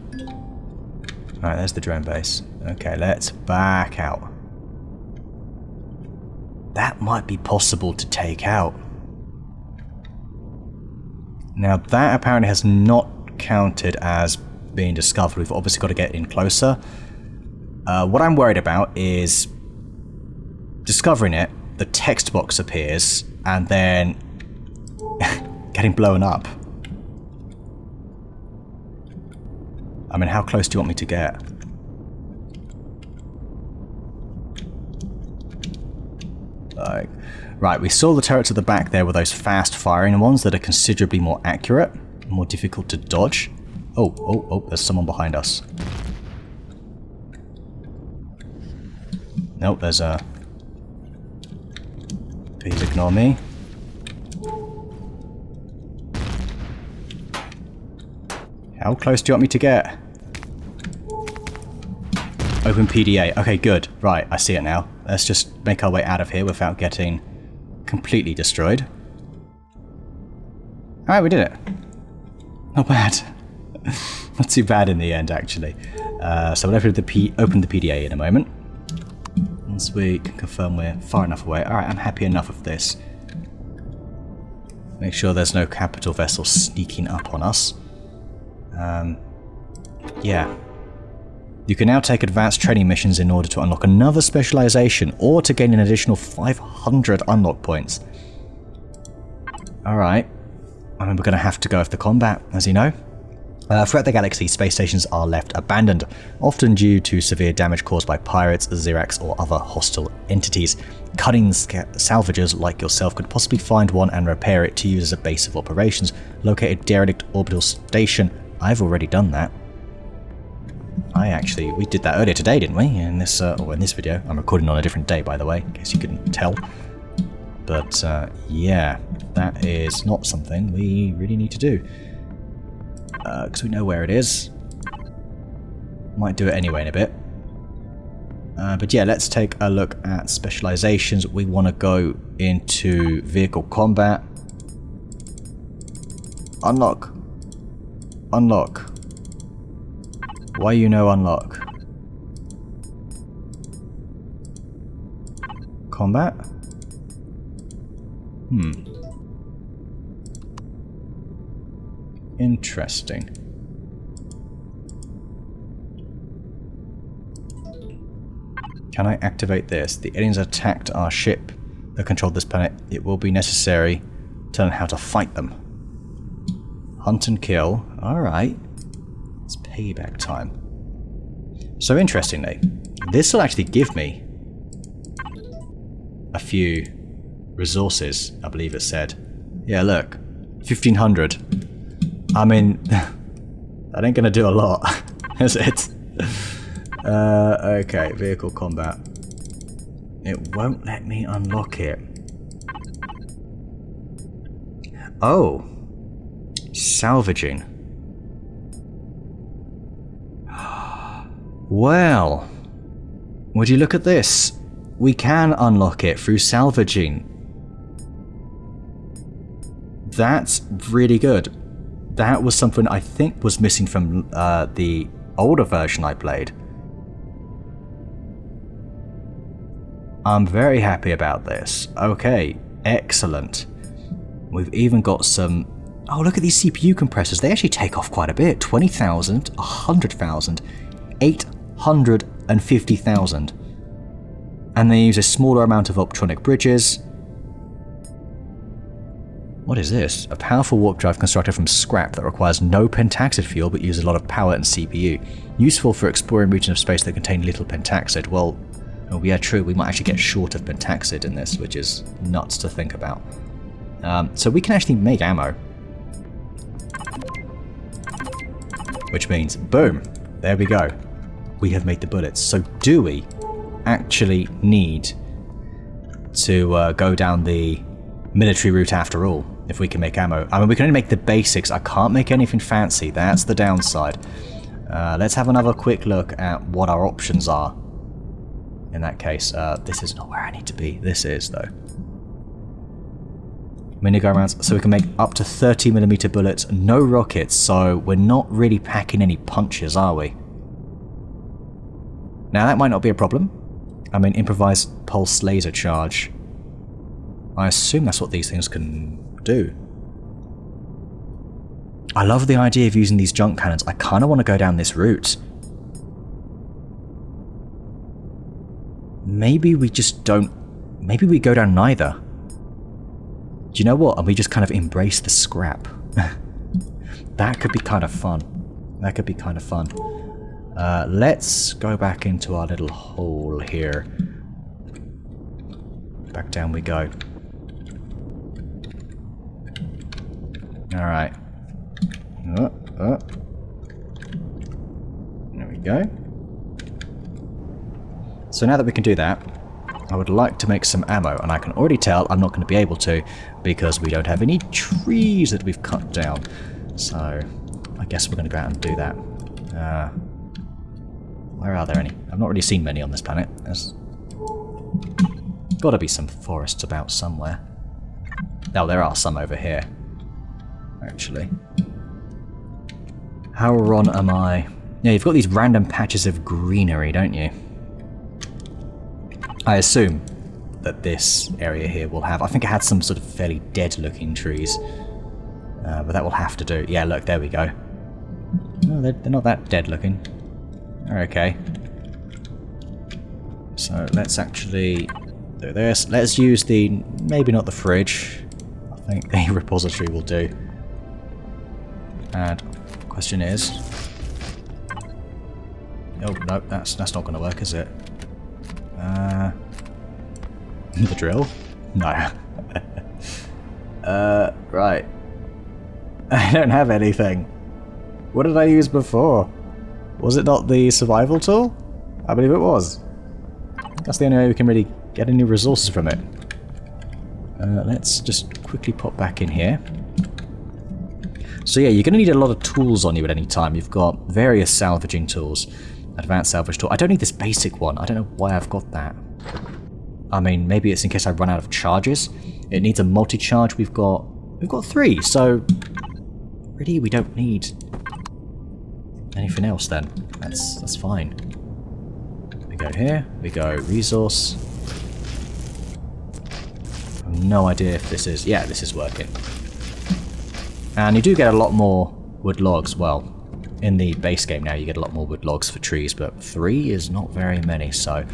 Alright, there's the drone base. Okay, let's back out. That might be possible to take out. Now, that apparently has not counted as being discovered. We've obviously got to get in closer. What I'm worried about is discovering it, the text box appears, and then getting blown up. I mean, how close do you want me to get? Like, right, we saw the turrets at the back there with those fast firing ones that are considerably more accurate, more difficult to dodge. Oh, oh, oh, there's someone behind us. Nope, there's a... Please ignore me. How close do you want me to get? Open PDA. Okay, good. Right, I see it now. Let's just make our way out of here without getting completely destroyed. Alright, we did it. Not bad. Not too bad in the end, actually. So we'll open the PDA in a moment. Once we can confirm we're far enough away. Alright, I'm happy enough of this. Make sure there's no capital vessel sneaking up on us. Yeah. You can now take advanced training missions in order to unlock another specialization or to gain an additional 500 unlock points. Alright. I mean, we're going to have to go after combat, as you know. Throughout the galaxy, space stations are left abandoned, often due to severe damage caused by pirates, Xerax, or other hostile entities. Cunning salvagers like yourself could possibly find one and repair it to use as a base of operations. Located derelict orbital station. I've already done that. We did that earlier today, didn't we? In this, or in this video. I'm recording on a different day, by the way, in case you couldn't tell. But, yeah, that is not something we really need to do. Because we know where it is. Might do it anyway in a bit. But yeah, let's take a look at specializations. We want to go into vehicle combat. Unlock. Unlock. Why you no unlock? Combat? Interesting. Can I activate this? The aliens attacked our ship that controlled this planet. It will be necessary to learn how to fight them. Hunt and kill. Alright. It's payback time. So interestingly, this will actually give me a few resources, I believe it said. Yeah, look. 1,500. I mean, that ain't gonna do a lot, is it? Okay, vehicle combat. It won't let me unlock it. Oh. Salvaging. Well, would you look at this? We can unlock it through salvaging. That's really good. That was something I think was missing from the older version I played. I'm very happy about this. Okay, excellent. We've even got some... Oh, look at these CPU compressors. They actually take off quite a bit. 20,000, 100,000, 850,000. And they use a smaller amount of optronic bridges. What is this? A powerful warp drive constructed from scrap that requires no pentaxid fuel but uses a lot of power and CPU. Useful for exploring regions of space that contain little pentaxid. Well, oh yeah, true. We might actually get short of pentaxid in this, which is nuts to think about. So we can actually make ammo. Which means, boom, there we go. We have made the bullets. So do we actually need to go down the military route after all, if we can make ammo? I mean, we can only make the basics. I can't make anything fancy. That's the downside. Let's have another quick look at what our options are. In that case, this is not where I need to be. This is, though. Minigun rounds, so we can make up to 30mm bullets, no rockets, so we're not really packing any punches, are we? Now that might not be a problem. I mean, improvised pulse laser charge. I assume that's what these things can do. I love the idea of using these junk cannons. I kind of want to go down this route. Maybe we just don't... Maybe we go down neither. Do you know what? And we just kind of embrace the scrap. That could be kind of fun. That could be kind of fun. Let's go back into our little hole here. Back down we go. Alright. There we go. So now that we can do that, I would like to make some ammo, and I can already tell I'm not going to be able to because we don't have any trees that we've cut down. So I guess we're going to go out and do that. Where are there any? I've not really seen many on this planet. There's got to be some forests about somewhere. Oh, there are some over here, actually. How on am I? Yeah, you've got these random patches of greenery, don't you? I assume that this area here will have... I think it had some sort of fairly dead-looking trees. But that will have to do. Yeah, look, there we go. No, they're not that dead-looking. They're okay. So let's actually do this. Let's use the... maybe not the fridge. I think the repository will do. And the question is... oh, no, that's not going to work, is it? The drill? No. Right. I don't have anything. What did I use before? Was it not the survival tool? I believe it was. That's the only way we can really get any resources from it. Let's just quickly pop back in here. So yeah, you're going to need a lot of tools on you at any time. You've got various salvaging tools. Advanced salvage tool. I don't need this basic one. I don't know why I've got that. I mean, maybe it's in case I run out of charges. It needs a multi-charge. We've got 3, so really we don't need anything else then. That's fine. We go here. We go resource. I have no idea if this is... yeah, this is working. And you do get a lot more wood logs. Well, in the base game now you get a lot more wood logs for trees, but 3 is not very many, so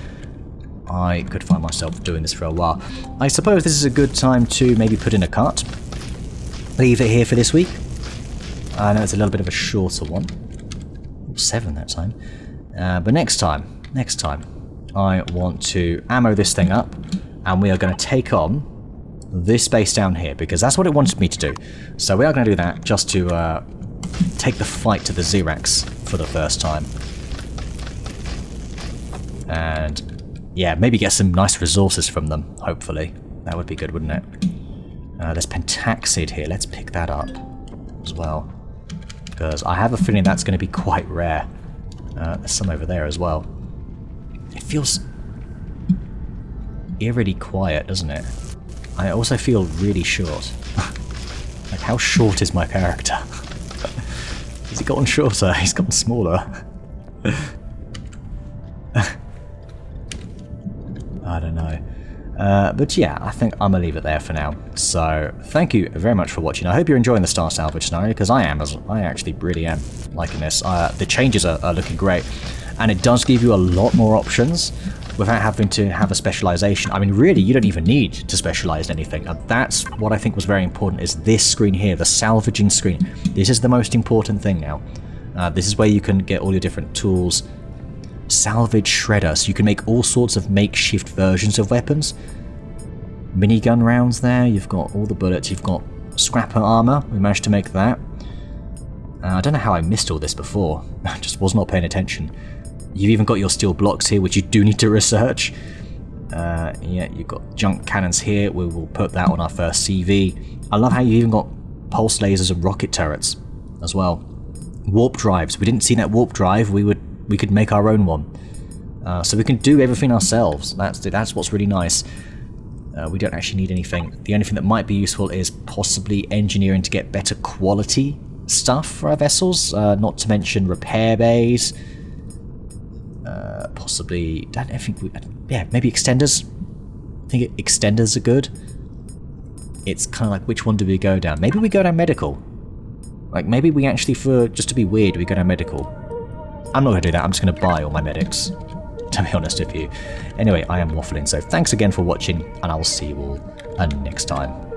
I could find myself doing this for a while. I suppose this is a good time to maybe put in a cart. Leave it here for this week. I know it's a little bit of a shorter one. 7 that time. But next time, I want to ammo this thing up, and we are going to take on this base down here, because that's what it wanted me to do. So we are going to do that just to take the fight to the Xerax for the first time. And yeah, maybe get some nice resources from them, hopefully. That would be good, wouldn't it? There's pentaxid here. Let's pick that up as well, because I have a feeling that's going to be quite rare. There's some over there as well. It feels eerily quiet, doesn't it? I also feel really short. Like, how short is my character? Has he gotten shorter? He's gotten smaller. I don't know. But yeah, I think I'm going to leave it there for now. So, thank you very much for watching. I hope you're enjoying the Star Salvage scenario, because I am. I actually really am liking this. The changes are looking great. And it does give you a lot more options without having to have a specialization. I mean, really, you don't even need to specialize in anything. And that's what I think was very important, is this screen here, the salvaging screen. This is the most important thing now. This is where you can get all your different tools. Salvage shredder, so you can make all sorts of makeshift versions of weapons. Minigun rounds there, you've got all the bullets, you've got scrapper armor, we managed to make that. I don't know how I missed all this before, I just was not paying attention. You've even got your steel blocks here, which you do need to research. Yeah, you've got junk cannons here, we will put that on our first CV. I love how you even got pulse lasers and rocket turrets as well. Warp drives, we didn't see that warp drive, we could make our own one. So we can do everything ourselves. That's what's really nice. We don't actually need anything. The only thing that might be useful is possibly engineering to get better quality stuff for our vessels. Not to mention repair bays. Possibly, yeah, maybe extenders. I think extenders are good. It's kind of like, which one do we go down? Maybe we go down medical. Like, maybe we actually, just to be weird, we go down medical. I'm not going to do that, I'm just going to buy all my medics, to be honest with you. Anyway, I am waffling, so thanks again for watching, and I will see you all next time.